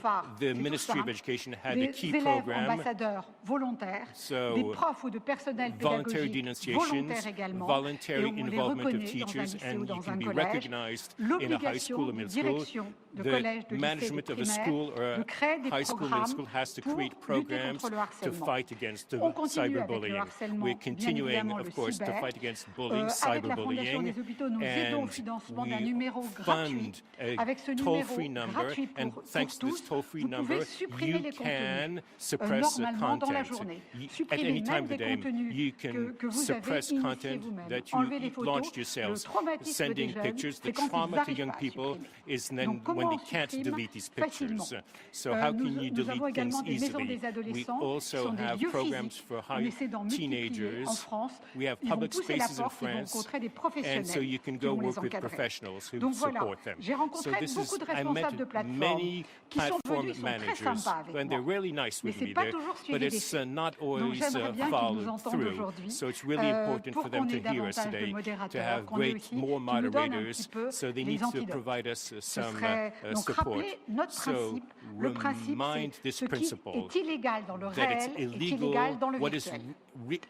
phare, the Ministry of Education had a key des élèves program. ambassadeurs volontaires, So, des profs ou de personnel voluntary pédagogique denunciations, volontaires également, voluntary et on les involvement of reconnaît dans un teachers, lycée ou and you dans can un be collège. recognized in a high school or L'obligation de middle school. direction de The collège, de lycée, de management of a primaire, school or de a créer des high school, middle programmes school has to pour create lutter programs contre le to harcèlement. fight against the On continue avec le cyberbullying. harcèlement, We're bien continuing, évidemment, of le course, to cyber. fight against bullying, Avec la Fondation cyberbullying, des hôpitaux, nous aidons au and financement d'un we numéro gratuit. fund Avec ce a numéro toll-free number, gratuit and pour thanks to this tous, toll-free vous number, pouvez supprimer you les can contenus suppress normalement dans la content. journée. At Supprimer any time même of the des day, contenus you can que vous avez suppress initiés content vous-même. that Enlever you les photos, launched le yourselves. traumatisme des Sending jeunes, pictures, the c'est quand ils trauma to n'arrivent young pas à people supprimer. is then Donc, when comment they on can't supprime delete these facilement? pictures. So how can you Nous avons delete également things des maisons easily? des We adolescents qui also sont des have lieux programs physiques. for On high essaie d'en multiplier teenagers. en France. We have Ils vont public pousser la spaces in porte, ils vont France, rencontrer des and so professionnels you can qui go vont les work with encadrer. professionals who Donc voilà, support them. j'ai rencontré beaucoup de I met responsables de plateformes many qui sont platform venus, ils sont très managers, sympas avec and they're moi. really nice Mais with c'est me pas there, toujours but suivi it's d'effet. not Donc always j'aimerais bien qu'ils nous followed entendent through. aujourd'hui So it's really important pour for them qu'on to ait hear us davantage de today, to modérateurs, have qu'on ait great, aussi more qui nous donnent un moderators. petit peu So they les need to antidotes. provide us Ce some serait donc support. rappeler notre So principe. Le principe, remind c'est this ce qui principle est illégal dans le that it's réel est illegal. illégal dans le What is virtuel.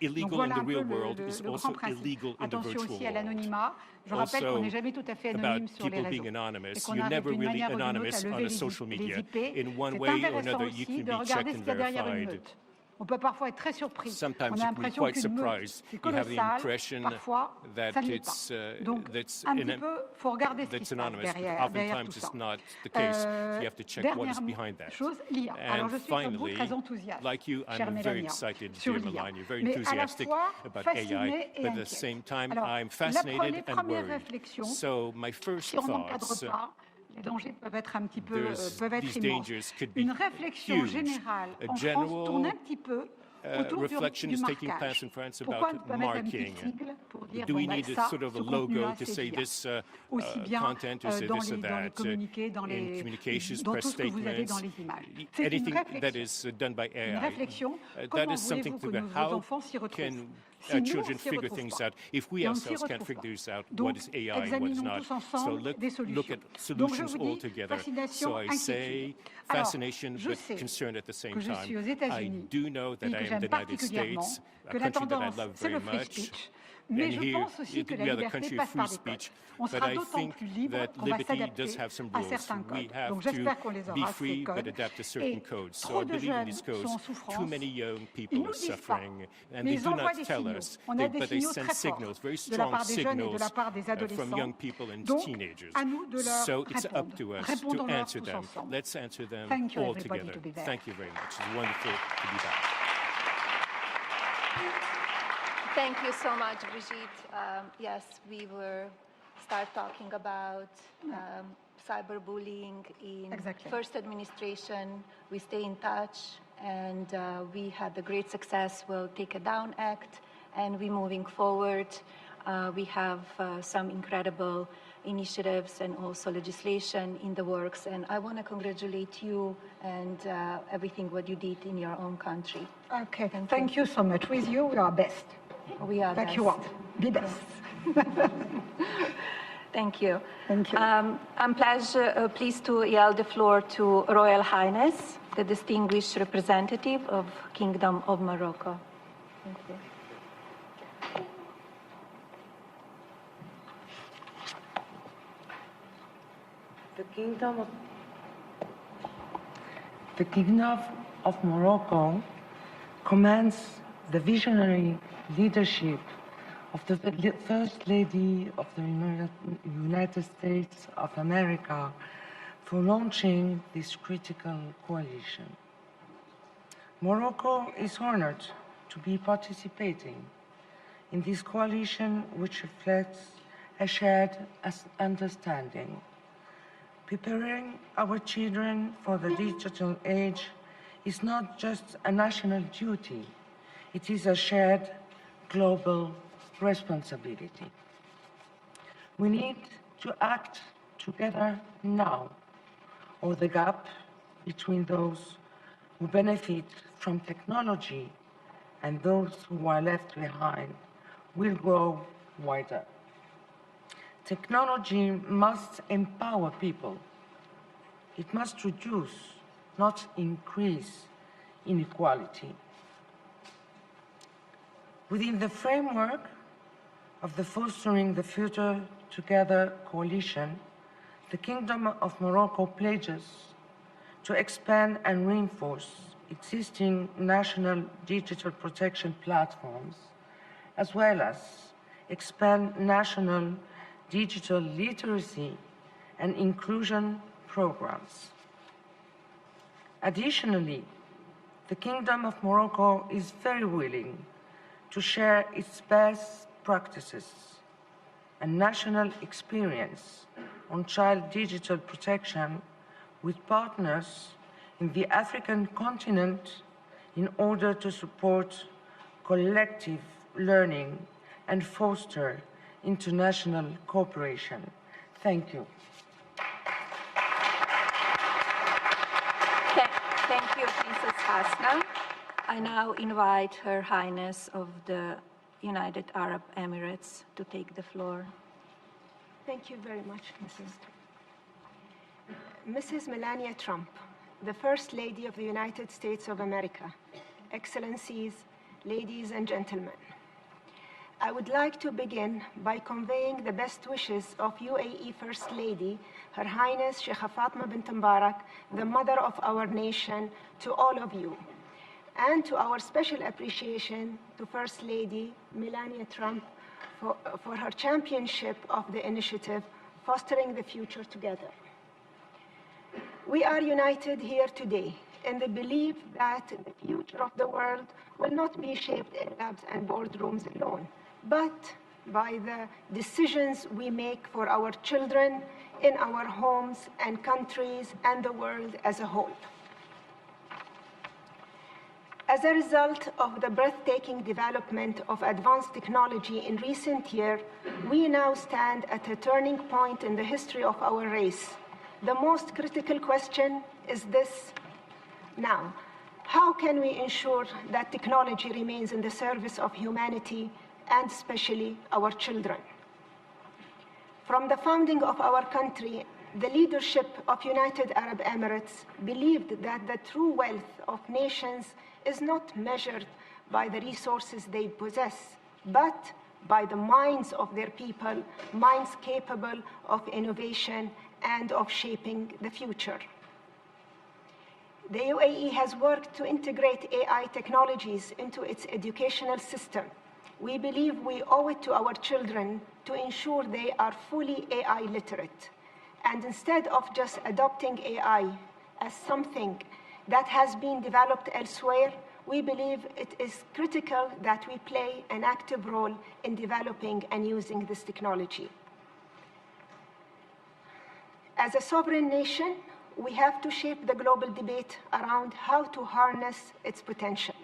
illegal Donc voilà in un the peu real world is le also grand principe. illegal in the Attention virtual aussi à world. l'anonymat. Je rappelle qu'on n'est jamais tout à fait anonyme About sur les people réseaux. being Et anonymous, qu'on you're arrive never d'une really manière ou d'une autre anonymous à on lever a social les media. IP. In one C'est way or intéressant another, you aussi can de be regarder checked ce and qu'il y a derrière une verified. meute. On peut parfois être très surpris. Sometimes On a you can be l'impression quite qu'une meute, surprised. c'est You have the colossal. impression Parfois, that ça ne l'est it's, pas. Donc, that's un petit peu, il faut regarder ce qui that's se passe anonymous, but derrière tout oftentimes ça. it's not the case. So you have to check what is Dernière behind that. chose, l'IA. Alors, And je suis comme vous finally, très enthousiaste, like you, chère I'm very Melania, excited, sur dear l'IA. Melania, very Mais à la enthusiastic fois about fascinée AI, et but at the inquiète. same time, Alors, I'm les fascinated and premières worried. réflexions, So my first si on n'encadre thoughts, pas, les dangers peuvent être un petit peu, these immenses. dangers could be Une réflexion huge. générale A en general, France tourne un petit peu autour reflection du is taking place marquage. in France Pourquoi about ne pas mettre un petit marking. sigle pour dire Do bon, we ben, need ça, sort of ce a logo contenu-là, to c'est say l'IA. this Aussi bien content or say dans this or les that? communiqués, dans In communications, dans press tout ce que vous avez statements, dans les images. C'est une anything that réflexion. is done by Une AI. réflexion. That Comment is something voulez-vous to que go. nos How enfants s'y retrouvent can si nous, children on s'y figure retrouve things pas? out if we Et on ne s'y ourselves can't retrouve figure pas. this out? What Donc, is AI, what is examinons not? tous So ensemble des solutions. look at Donc, je solutions vous dis, all together. fascination, So I say inquiétude. Alors, fascination, je but sais concern at the same que je suis aux time. I États-Unis, do know that pays I que am in j'aime the United particulièrement, States, a que la country that I tendance, love c'est very le free much. speech. Mais And je here, pense aussi que la we are the liberté country of passe free par des codes. speech, On but sera I d'autant think plus libre that qu'on va liberty s'adapter does have some à rules. certains We codes. have Donc to j'espère qu'on les be aura, ces free, but codes. adapt to certain Et codes. So trop I de believe in jeunes these sont codes. en Too souffrance. many young Ils people nous are le disent pas, suffering, and mais they ils do envoient not des tell signaux. us, On a des but they signaux send très forts signals, very de la strong part des jeunes et de signals la part des from adolescents. young people and Donc, teenagers. à nous de leur So it's répondre. up to us to Répondons-leur answer tous them. ensemble. Let's answer them Thank you, all everybody, together. to be there. Thank you very much. It's wonderful to be back. Thank you so much, Brigitte. Yes, we were start talking about cyberbullying in first administration. We stay in touch, and we had the great success. We'll take a down act, and we're moving forward. We have some incredible initiatives and also legislation in the works, and I want to congratulate you and everything what you did in your own country. Okay, thank you so much. With you, we are best. We are like best. you are. Be best. Thank you. Thank you. I'm pleased to yield the floor to Royal Highness, the distinguished representative of Kingdom of Morocco. Thank you. The Kingdom of Morocco commands the visionary leadership of the First Lady of the United States of America for launching this critical coalition. Morocco is honored to be participating in this coalition, which reflects a shared understanding. Preparing our children for the digital age is not just a national duty, it is a shared global responsibility. We need to act together now, or the gap between those who benefit from technology and those who are left behind will grow wider. Technology must empower people. It must reduce not increase inequality. Within the framework of the Fostering the Future Together coalition, the Kingdom of Morocco pledges to expand and reinforce existing national digital protection platforms, as well as expand national digital literacy and inclusion programs. Additionally, the Kingdom of Morocco is very willing to share its best practices and national experience on child digital protection with partners in the African continent in order to support collective learning and foster international cooperation. Thank you. Thank you, Princess Hasna. I now invite Her Highness of the United Arab Emirates to take the floor. Thank you very much, Mrs. Melania Trump, the First Lady of the United States of America, Excellencies, ladies and gentlemen. I would like to begin by conveying the best wishes of UAE First Lady, Her Highness Sheikha Fatma bint Mbarak, the mother of our nation, to all of you, and to our special appreciation to First Lady Melania Trump for her championship of the initiative Fostering the Future Together. We are united here today in the belief that the future of the world will not be shaped in labs and boardrooms alone, but by the decisions we make for our children in our homes and countries and the world as a whole. As a result of the breathtaking development of advanced technology in recent years, we now stand at a turning point in the history of our race. The most critical question is this now: how can we ensure that technology remains in the service of humanity and especially our children? From the founding of our country, the leadership of United Arab Emirates believed that the true wealth of nations is not measured by the resources they possess, but by the minds of their people, minds capable of innovation and of shaping the future. The UAE has worked to integrate AI technologies into its educational system. We believe we owe it to our children to ensure they are fully AI literate. And instead of just adopting AI as something that has been developed elsewhere, we believe it is critical that we play an active role in developing and using this technology. As a sovereign nation, we have to shape the global debate around how to harness its potential.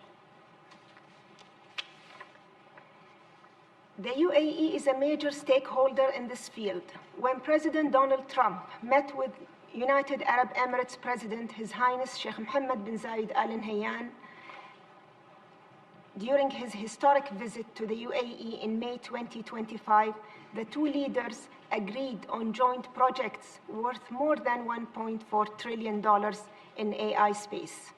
The UAE is a major stakeholder in this field. When President Donald Trump met with United Arab Emirates President, His Highness Sheikh Mohammed bin Zayed Al Nahyan, during his historic visit to the UAE in May 2025, the two leaders agreed on joint projects worth more than $1.4 trillion in AI space.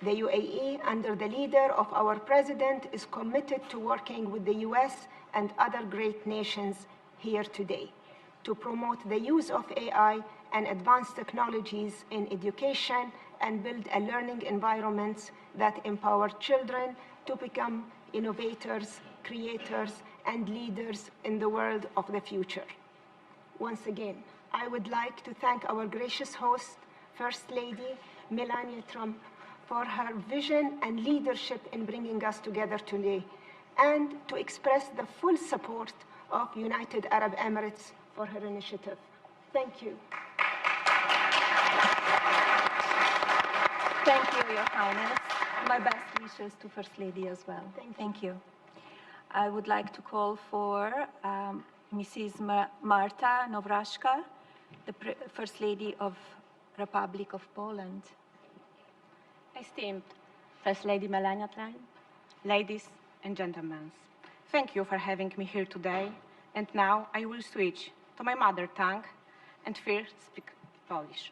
The UAE, under the leader of our president, is committed to working with the US and other great nations here today to promote the use of AI and advanced technologies in education and build a learning environments that empower children to become innovators, creators, and leaders in the world of the future. Once again, I would like to thank our gracious host, First Lady Melania Trump, for her vision and leadership in bringing us together today, and to express the full support of United Arab Emirates for her initiative. Thank you. Thank you, Your Highness. My best wishes to First Lady as well. Thank you. I would like to call for Mrs. Marta Nowraszka, the First Lady of Republic of Poland. Esteemed First Lady Melania Trump, ladies and gentlemen, thank you for having me here today. And now I will switch to my mother tongue and first speak Polish.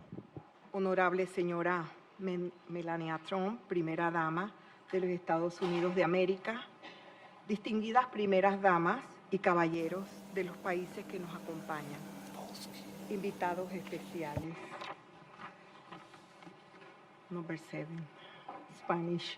Honorable señora Melania Trump, primera dama de los Estados Unidos de América, distinguidas primeras damas y caballeros de los países que nos acompañan. invitados especiales. Number 7, Spanish.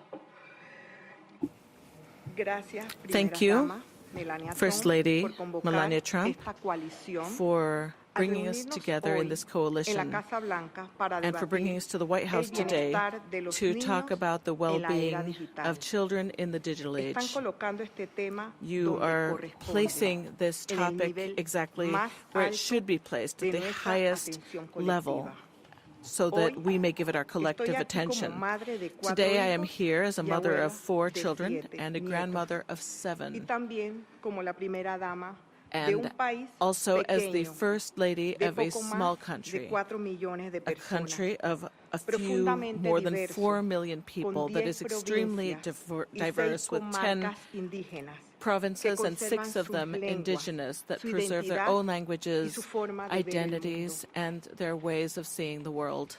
Gracias, Thank primera you, dama, Melania First Trump, Lady por convocar Melania Trump, esta coalición for a bringing us reunirnos together in hoy this en la coalition Casa Blanca para and for bringing debatir us to the White House el today bienestar de los to talk niños about the en la era well-being digital. of children in the digital Están age. colocando este tema You donde are corresponde, placing this en el topic nivel exactly más where it alto should be placed, de at the nuestra highest atención level, colectiva. so that Hoy we may give it our estoy collective aquí attention. como madre de 4 Today I am hijos here as a y mother abuela of 4 de children 7 and a nietos, grandmother of y 7, también como la primera dama de un and país also as the pequeño, First Lady de of a poco small más country, de 4 millones de a personas, country of a few, profundamente more than diverso, 4 million people, con that 10 is extremely provincias y 6 diverse, with 10 comarcas indígenas, provinces que and 6 conservan of sus them lenguas, indigenous, that su preserve their identidad own y languages, su forma de ver el identities, mundo. and their ways of seeing the world.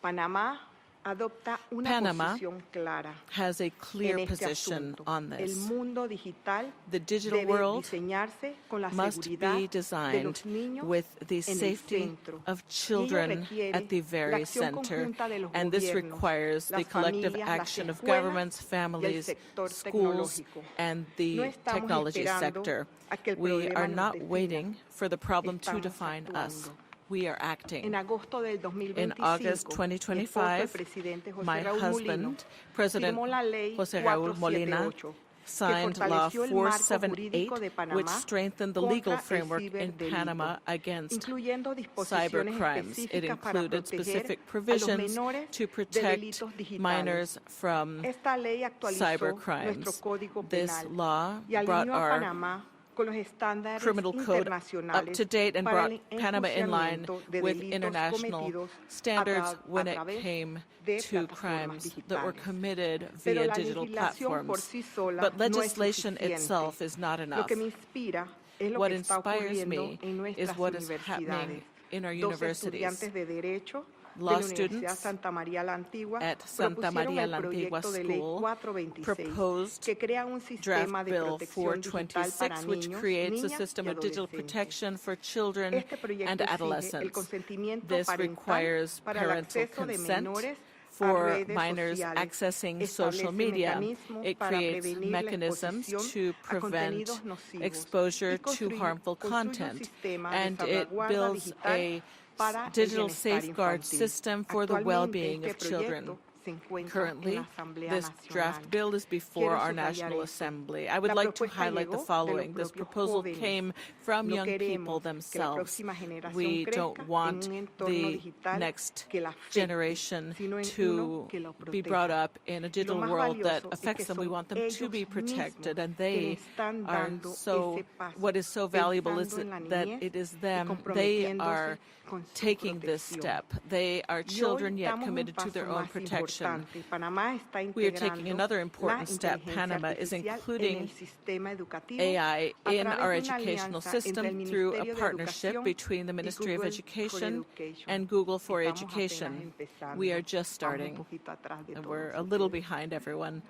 Panamá adopta una Panama posición clara has a clear en este position asunto. on El this. mundo digital The digital debe world diseñarse con la must seguridad be de designed los niños with the en el safety centro. of Y ello children requiere at the la very acción center, conjunta de los and this gobiernos, requires the las collective familias, las action of escuelas governments, y el families, sector schools, tecnológico. and No the estamos technology esperando sector. a que el We problema are nos not defina. waiting for the problem to Estamos define us. actuando. We are acting. En agosto del In 2025, August mi esposo, el 2025, presidente José my Raúl Mulino, husband, President firmó la ley José Raúl Molina, 478, signed que Law fortaleció el marco 478, jurídico de Panamá which strengthened the contra legal el framework in ciberdelito, Panama against incluyendo cyber disposiciones crimes. It específicas para included proteger specific a los provisions menores to de protect delitos digitales. minors from Esta ley actualizó cyber nuestro crimes. código This penal law y brought alineó a our Panamá con los estándares criminal code up internacionales to date and para brought el Panama in line enjuiciamiento de with delitos international cometidos standards when a it través came de to plataformas crimes that were digitales. committed Pero via la digital legislación por platforms. sí sola But no es legislation suficiente. itself is not Lo enough. que me inspira es lo What que está inspires ocurriendo me en is nuestras what is happening universidades. in our 12 universities. estudiantes de Derecho de Law la Universidad students Santa María la Antigua at Santa propusieron María el la Antigua proyecto de ley School 426 proposed que crea un sistema Draft de Bill protección digital para 426, which niños, creates a niñas system y of digital adolescentes. protection for children Este proyecto and exige el adolescents. consentimiento This parental requires para el parental acceso de consent menores for a redes minors sociales. accessing Establece social media. mecanismos It para creates prevenir la mechanisms exposición to a prevent contenidos nocivos exposure y to harmful construye un content. sistema de And it salvaguarda builds digital a para el digital bienestar safeguard infantil. system for the Actualmente, well-being este of children. proyecto se encuentra en Currently, la Asamblea this Nacional. draft bill is before Quiero our subrayar National esto. Assembly. I would La like to propuesta highlight the llegó de following. los This propios proposal jóvenes. came from No young people queremos que la themselves. próxima generación We don't crezca want en un entorno the digital next que la afecte, generation sino en uno to que lo be proteja. brought up in a Lo digital más world that valioso es affects que them. We son want them to be ellos protected, mismos and they quienes están are dando so, ese paso, what is so valuable is pensando en la that niñez it is y them, they comprometiéndose are con su taking this protección. step. They are Y hoy children yet damos un committed to paso their own más protection. importante. Panamá está We are taking integrando another la important step. inteligencia Panama is artificial en including el sistema educativo AI a in través our de una educational alianza entre el system through a Ministerio de partnership Educación between the y Ministry of Google for Education Education. and Google for Estamos apenas Education. empezando. We are just Vamos starting, un poquito atrás de and todos we're a little ustedes. behind everyone.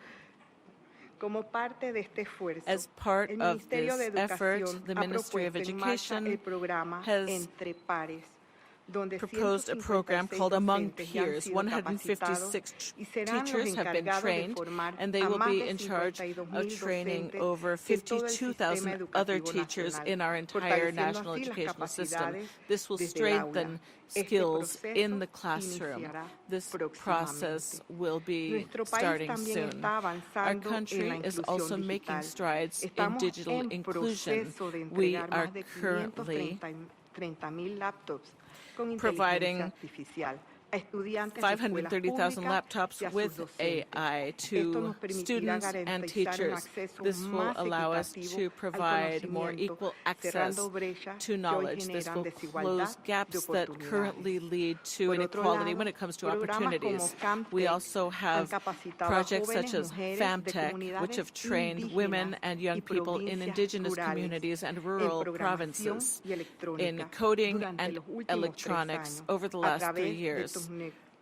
Como parte de este esfuerzo, As part el of Ministerio de this effort, Educación the ha Ministry of propuesto en marcha el Education programa has Entre Pares, donde proposed a program 156 called Among docentes ya han Peers. sido 156 capacitados y serán los teachers have been encargados de trained, formar and they a will más be de in charge 52,000 of training docentes over de todo el sistema 52,000 other educativo teachers nacional, in our entire fortaleciendo national así las educational system. capacidades This will desde el aula. strengthen Este skills proceso in the classroom. iniciará This próximamente. process will be Nuestro país starting también soon. está Our avanzando en country la is inclusión also making digital. strides in Estamos digital en inclusion. proceso de We entregar are más de currently 530,000 laptops con providing inteligencia artificial a estudiantes de escuelas 530,000 públicas laptops y a sus with docentes. AI Esto to nos permitirá students and garantizar un teachers. acceso This will más allow us equitativo to al provide more conocimiento, equal access cerrando brechas to que hoy knowledge. This generan will desigualdad close de gaps that oportunidades. currently lead to Por otro inequality lado, when it comes to programas como opportunities. Camtech We also han have capacitado a projects jóvenes such as mujeres de FAMTech, which have comunidades trained women indígenas and young y people in provincias indigenous rurales communities and en rural programación provinces y electrónica in coding durante and los últimos 3 electronics años over the a last 3 través de years.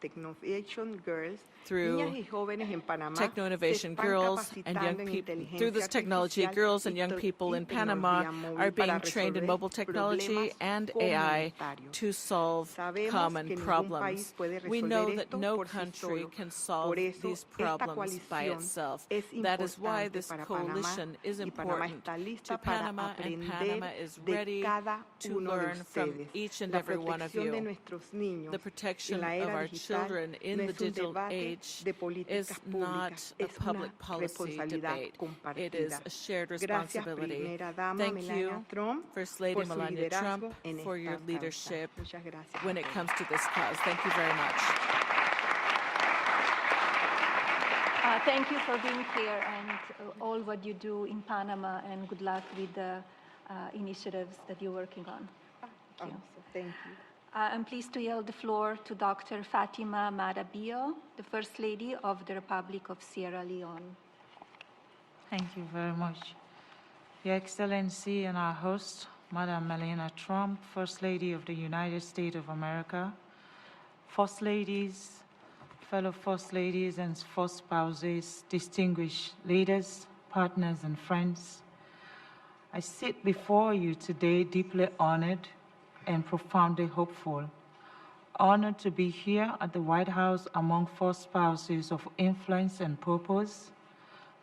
Technovation Girls, Through niñas y jóvenes en Panamá Techno Innovation se están Girls and young capacitando en people. inteligencia Through this technology, artificial girls and y young people in Panama tecnología móvil are para being trained in resolver mobile technology problemas and AI comunitarios. to solve Sabemos common que ningún problems. país puede We know resolver that esto no por sí country solo. can solve Por eso, these esta problems by coalición itself. es That is why importante this para Panamá coalition is y Panamá important está to lista para Panama, and Panama aprender is de ready cada to uno de learn from ustedes. each and La every one of protección de you. nuestros niños The en protection la of era our digital children in no the es un digital debate age de políticas is not públicas, a es public una policy responsabilidad debate. It compartida. is a shared Gracias, responsibility. primera dama Thank Melania you, Trump, First Lady por su Melania Trump, liderazgo en for your esta leadership causa. Muchas gracias when a it todos. comes to this cause. Thank you very much. Thank you for being here and all what you do in Panama, and good luck with the initiatives that you're working on. Thank you. Thank you. I'm pleased to yield the floor to Dr. Fatima Marabio, the First Lady of the Republic of Sierra Leone. Thank you very much. Your Excellency and our host, Madam Melania Trump, First Lady of the United States of America, First Ladies, fellow First Ladies and First Spouses, distinguished leaders, partners, and friends, I sit before you today deeply honored and profoundly hopeful. Honored to be here at the White House among First Spouses of influence and purpose.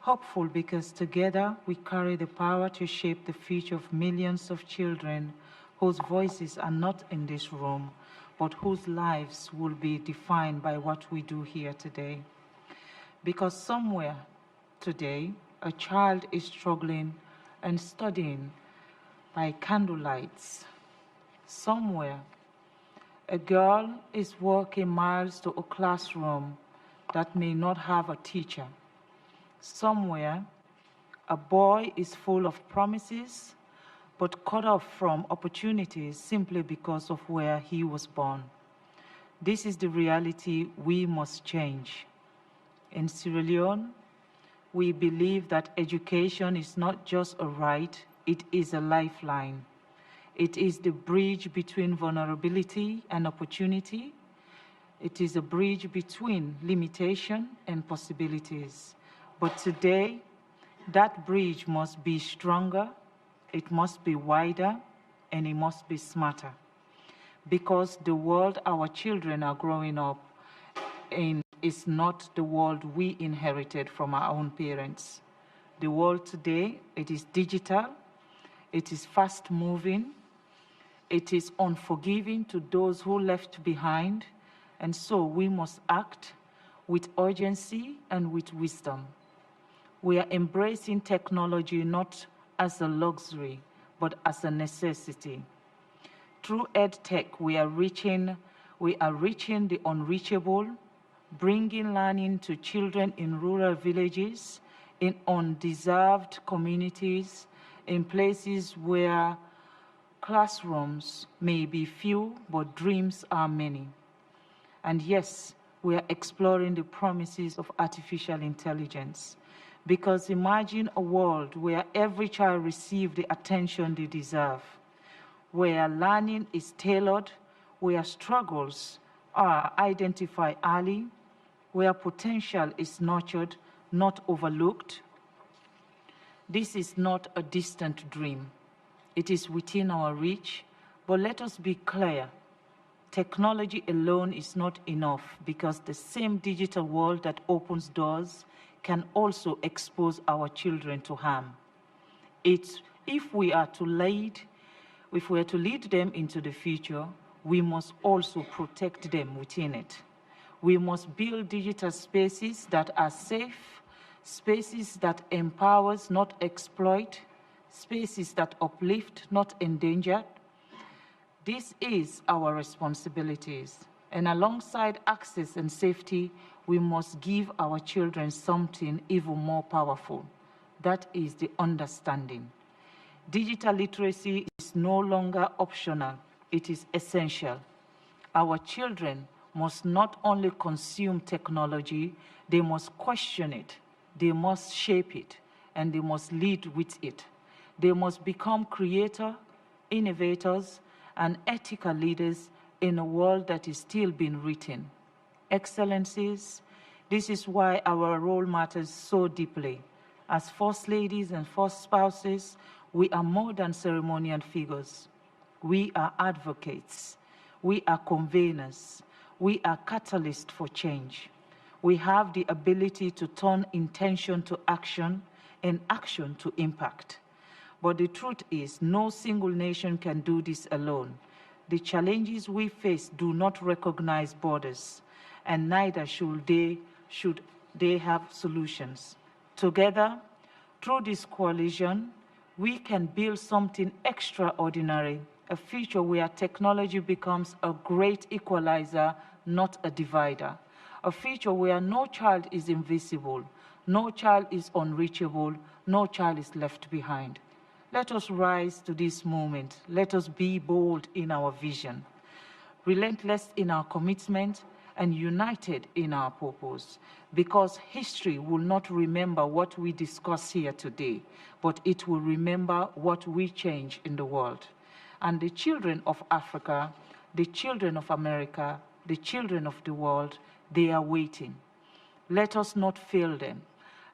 Hopeful because together we carry the power to shape the future of millions of children whose voices are not in this room, but whose lives will be defined by what we do here today. Because somewhere today, a child is struggling and studying by candlelights. Somewhere, a girl is walking miles to a classroom that may not have a teacher. Somewhere, a boy is full of promises, but cut off from opportunities simply because of where he was born. This is the reality we must change. In Sierra Leone, we believe that education is not just a right, it is a lifeline. It is the bridge between vulnerability and opportunity. It is a bridge between limitation and possibilities. But today, that bridge must be stronger, it must be wider, and it must be smarter. Because the world our children are growing up in is not the world we inherited from our own parents. The world today, it is digital, it is fast-moving, it is unforgiving to those who left behind, and so we must act with urgency and with wisdom. We are embracing technology not as a luxury, but as a necessity. Through edtech, we are reaching the unreachable, bringing learning to children in rural villages, in undeserved communities, in places where classrooms may be few, but dreams are many. And yes, we are exploring the promises of artificial intelligence. Because imagine a world where every child receives the attention they deserve, where learning is tailored, where struggles are identified early, where potential is nurtured, not overlooked. This is not a distant dream. It is within our reach, but let us be clear. Technology alone is not enough because the same digital world that opens doors can also expose our children to harm. If we are to lead them into the future, we must also protect them within it. We must build digital spaces that are safe, spaces that empower, not exploit, spaces that uplift, not endanger. This is our responsibilities. And alongside access and safety, we must give our children something even more powerful. That is the understanding. Digital literacy is no longer optional, it is essential. Our children must not only consume technology, they must question it, they must shape it, and they must lead with it. They must become creators, innovators, and ethical leaders in a world that is still being written. Excellencies, this is why our role matters so deeply. As First Ladies and First Spouses, we are more than ceremonial figures. We are advocates. We are conveners. We are catalysts for change. We have the ability to turn intention to action and action to impact. But the truth is, no single nation can do this alone. The challenges we face do not recognize borders, and neither should they have solutions. Together, through this coalition, we can build something extraordinary, a future where technology becomes a great equalizer, not a divider. A future where no child is invisible, no child is unreachable, no child is left behind. Let us rise to this moment. Let us be bold in our vision, relentless in our commitment, and united in our purpose, because history will not remember what we discuss here today, but it will remember what we change in the world. And the children of Africa, the children of America, the children of the world, they are waiting. Let us not fail them.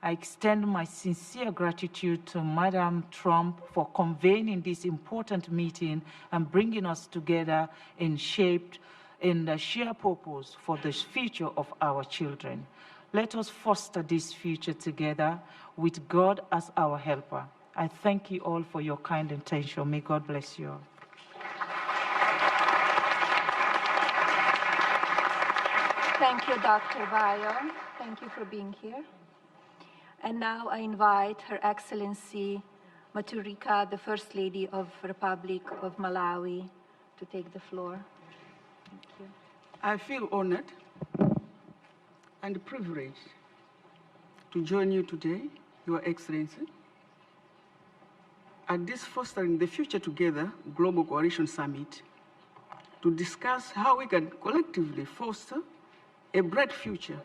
I extend my sincere gratitude to Madam Trump for convening this important meeting and bringing us together in the shared purpose for the future of our children. Let us foster this future together with God as our helper. I thank you all for your kind intention. May God bless you all. Thank you, Dr. Bayo. Thank you for being here. And now I invite Her Excellency Maturika, the First Lady of Republic of Malawi, to take the floor. Thank you. I feel honored and privileged to join you today, Your Excellency, at this Fostering the Future Together Global Coalition Summit to discuss how we can collectively foster a bright future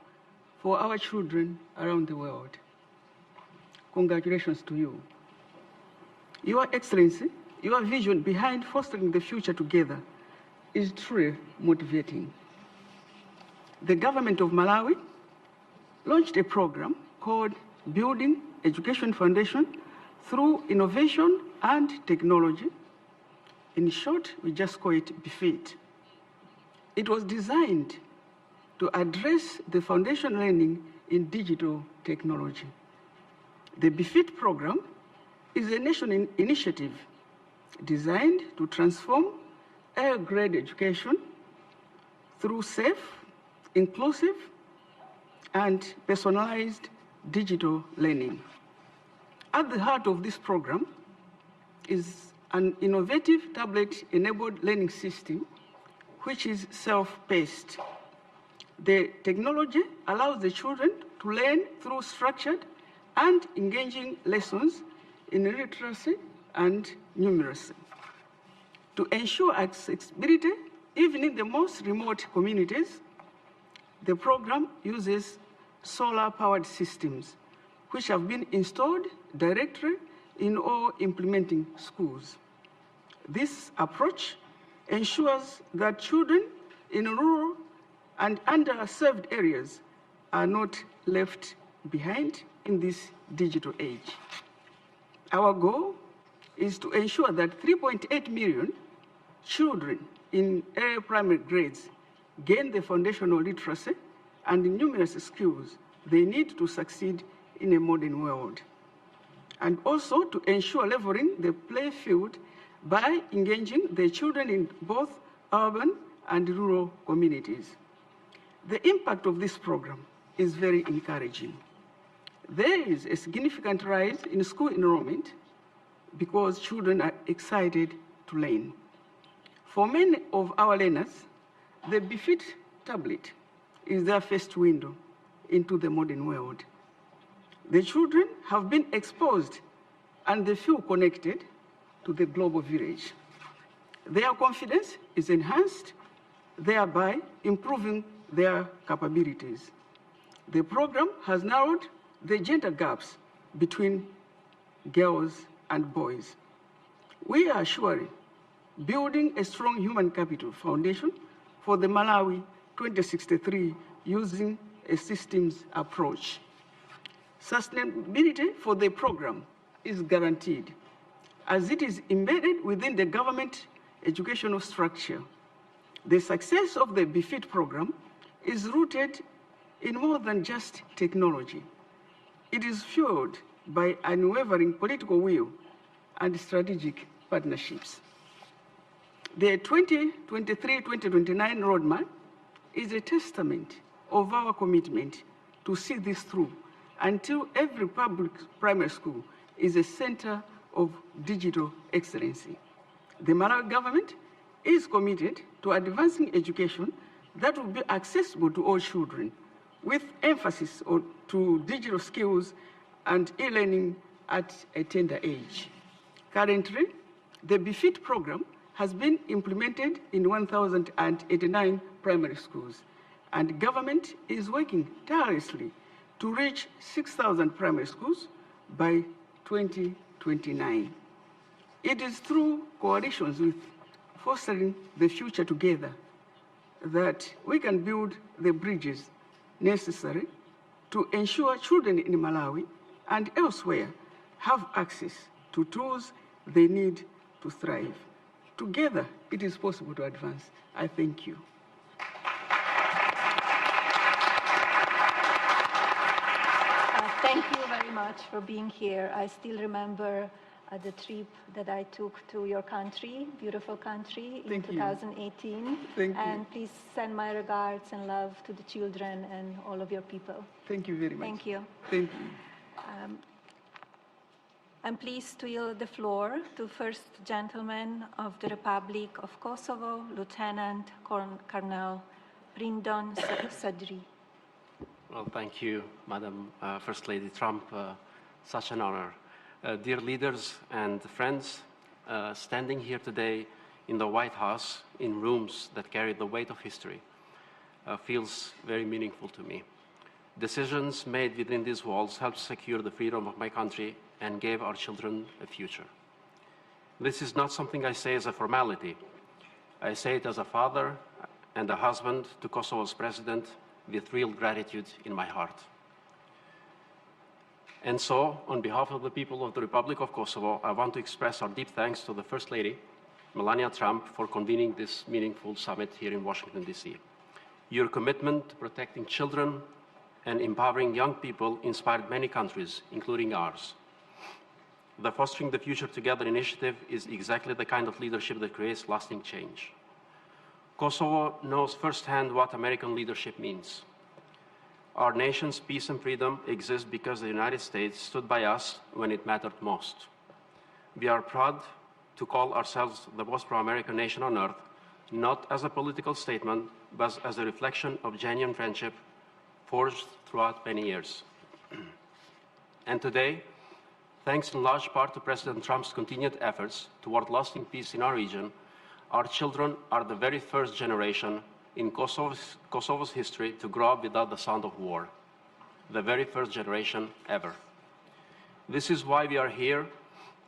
for our children around the world. Congratulations to you. Your Excellency, your vision behind fostering the future together is truly motivating. The government of Malawi launched a program called Building Education Foundation through Innovation and Technology. In short, we just call it BFIT. It was designed to address the foundation learning in digital technology. The BFIT program is a national initiative designed to transform grade education through safe, inclusive, and personalized digital learning. At the heart of this program is an innovative tablet-enabled learning system, which is self-paced. The technology allows the children to learn through structured and engaging lessons in literacy and numeracy. To ensure accessibility, even in the most remote communities, the program uses solar-powered systems, which have been installed directly in all implementing schools. This approach ensures that children in rural and underserved areas are not left behind in this digital age. Our goal is to ensure that 3.8 million children in early primary grades gain the foundational literacy and numeracy skills they need to succeed in a modern world, and also to ensure leveling the play field by engaging the children in both urban and rural communities. The impact of this program is very encouraging. There is a significant rise in school enrollment because children are excited to learn. For many of our learners, the BFIT tablet is their first window into the modern world. The children have been exposed and they feel connected to the global village. Their confidence is enhanced, thereby improving their capabilities. The program has narrowed the gender gaps between girls and boys. We are surely building a strong human capital foundation for the Malawi 2063 using a systems approach. Sustainability for the program is guaranteed, as it is embedded within the government educational structure. The success of the BEFIT program is rooted in more than just technology. It is fueled by unwavering political will and strategic partnerships. The 2023-2029 roadmap is a testament of our commitment to see this through until every public primary school is a center of digital excellency. The Malawi government is committed to advancing education that will be accessible to all children, with emphasis to digital skills and e-learning at a tender age. Currently, the BEFIT program has been implemented in 1,089 primary schools, and government is working tirelessly to reach 6,000 primary schools by 2029. It is through coalitions with fostering the future together that we can build the bridges necessary to ensure children in Malawi and elsewhere have access to tools they need to thrive. Together, it is possible to advance. I thank you. Thank you very much for being here. I still remember the trip that I took to your country, beautiful country, in 2018. Thank you. And please send my regards and love to the children and all of your people. Thank you very much. Thank you. Thank you. I'm pleased to yield the floor to First Gentleman of the Republic of Kosovo, Lieutenant Colonel Brindon Sadri. Well, thank you, Madam First Lady Trump. Such an honor. Dear leaders and friends, standing here today in the White House, in rooms that carry the weight of history, feels very meaningful to me. Decisions made within these walls helped secure the freedom of my country and gave our children a future. This is not something I say as a formality. I say it as a father and a husband to Kosovo's president with real gratitude in my heart. And so, on behalf of the people of the Republic of Kosovo, I want to express our deep thanks to the First Lady, Melania Trump, for convening this meaningful summit here in Washington, D.C. Your commitment to protecting children and empowering young people inspired many countries, including ours. The Fostering the Future Together initiative is exactly the kind of leadership that creates lasting change. Kosovo knows firsthand what American leadership means. Our nation's peace and freedom exist because the United States stood by us when it mattered most. We are proud to call ourselves the most pro-American nation on earth, not as a political statement, but as a reflection of genuine friendship forged throughout many years. And today, thanks in large part to President Trump's continued efforts toward lasting peace in our region, our children are the very first generation in Kosovo's history to grow up without the sound of war. The very first generation ever. This is why we are here,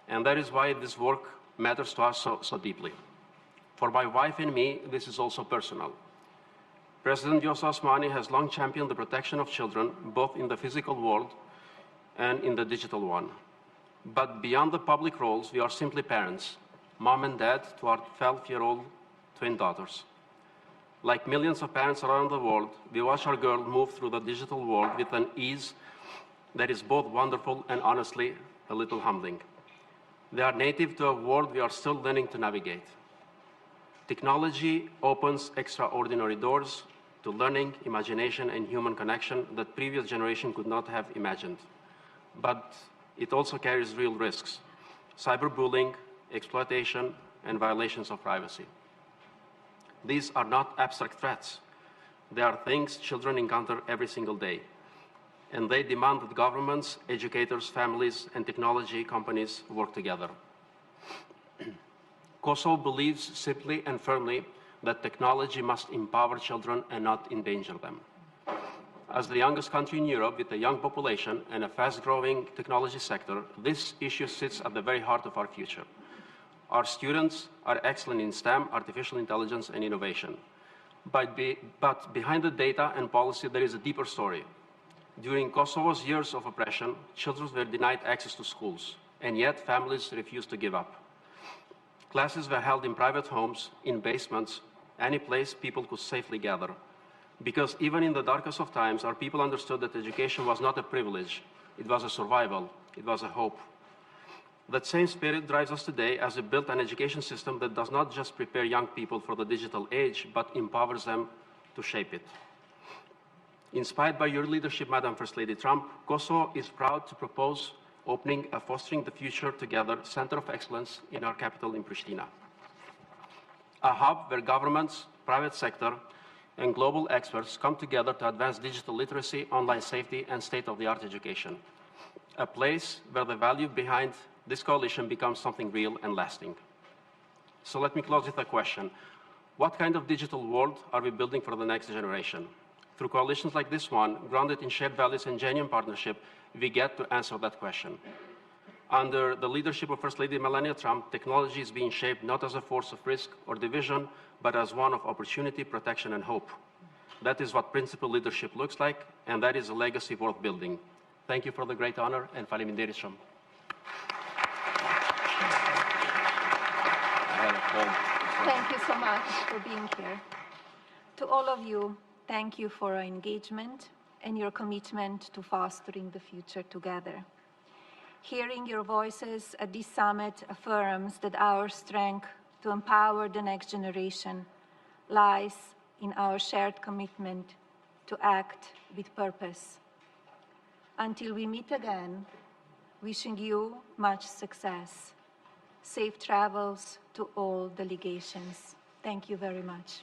and that is why this work matters to us so deeply. For my wife and me, this is also personal. President Vjosa Osmani has long championed the protection of children, both in the physical world and in the digital one. But beyond the public roles, we are simply parents, mom and dad to our 12-year-old twin daughters. Like millions of parents around the world, we watch our girl move through the digital world with an ease that is both wonderful and honestly a little humbling. They are native to a world we are still learning to navigate. Technology opens extraordinary doors to learning, imagination, and human connection that previous generations could not have imagined. But it also carries real risks: cyberbullying, exploitation, and violations of privacy. These are not abstract threats. They are things children encounter every single day. And they demand that governments, educators, families, and technology companies work together. Kosovo believes simply and firmly that technology must empower children and not endanger them. As the youngest country in Europe with a young population and a fast-growing technology sector, this issue sits at the very heart of our future. Our students are excellent in STEM, artificial intelligence, and innovation. But behind the data and policy, there is a deeper story. During Kosovo's years of oppression, children were denied access to schools, and yet families refused to give up. Classes were held in private homes, in basements, any place people could safely gather. Because even in the darkest of times, our people understood that education was not a privilege, it was a survival, it was a hope. That same spirit drives us today as we build an education system that does not just prepare young people for the digital age, but empowers them to shape it. Inspired by your leadership, Madam First Lady Trump, Kosovo is proud to propose opening a Fostering the Future Together Center of Excellence in our capital in Pristina. A hub where governments, private sector, and global experts come together to advance digital literacy, online safety, and state-of-the-art education. A place where the value behind this coalition becomes something real and lasting. So let me close with a question. What kind of digital world are we building for the next generation? Through coalitions like this one, grounded in shared values and genuine partnership, we get to answer that question. Under the leadership of First Lady Melania Trump, technology is being shaped not as a force of risk or division, but as one of opportunity, protection, and hope. That is what principled leadership looks like, and that is a legacy worth building. Thank you for the great honor, and faleminderit shumë. Thank you so much for being here. To all of you, thank you for your engagement and your commitment to fostering the future together. Hearing your voices at this summit affirms that our strength to empower the next generation lies in our shared commitment to act with purpose. Until we meet again, wishing you much success. Safe travels to all delegations. Thank you very much.